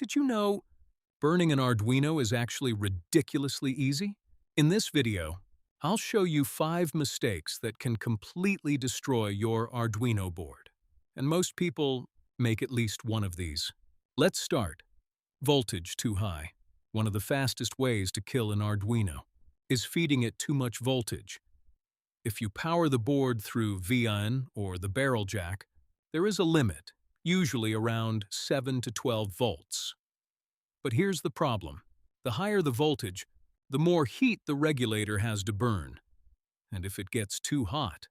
Did you know burning an Arduino is actually ridiculously easy? In this video, I'll show you 5 mistakes that can completely destroy your Arduino board. And most people make at least one of these. Let's start. Voltage too high. One of the fastest ways to kill an Arduino is feeding it too much voltage. If you power the board through VIN or the barrel jack, there is a limit, usually around 7 to 12 volts. But here's the problem. The higher the voltage, the more heat the regulator has to burn. And if it gets too hot,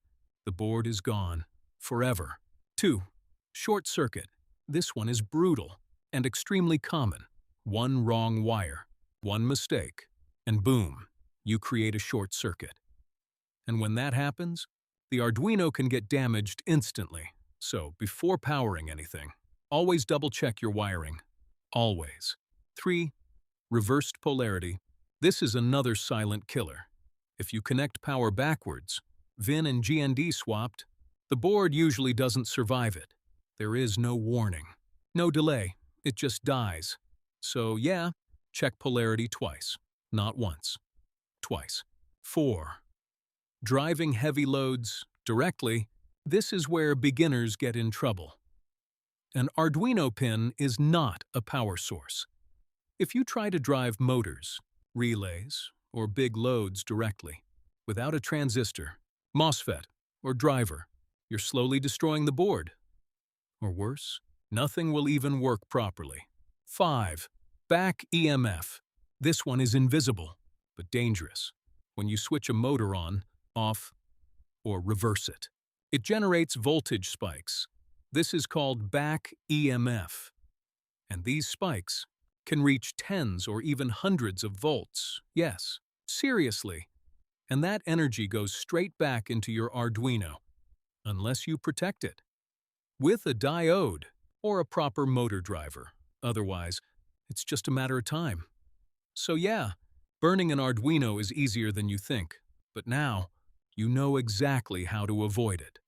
the board is gone forever. 2. Short circuit. This one is brutal and extremely common. One wrong wire, one mistake, and boom, you create a short circuit. And when that happens, the Arduino can get damaged instantly. So before powering anything, always double-check your wiring. Always. 3. Reversed polarity. This is another silent killer. If you connect power backwards, VIN and GND swapped, the board usually doesn't survive it. There is no warning. No delay. It just dies. So yeah, check polarity twice. Not once. Twice. 4. Driving heavy loads directly. This is where beginners get in trouble. An Arduino pin is not a power source. If you try to drive motors, relays, or big loads directly, without a transistor, MOSFET, or driver, you're slowly destroying the board. Or worse, nothing will even work properly. 5. Back EMF. This one is invisible, but dangerous. When you switch a motor on, off, or reverse it, it generates voltage spikes. This is called back EMF. And these spikes can reach tens or even hundreds of volts. Yes, seriously. And that energy goes straight back into your Arduino, unless you protect it with a diode or a proper motor driver. Otherwise, it's just a matter of time. So yeah, burning an Arduino is easier than you think, but now you know exactly how to avoid it.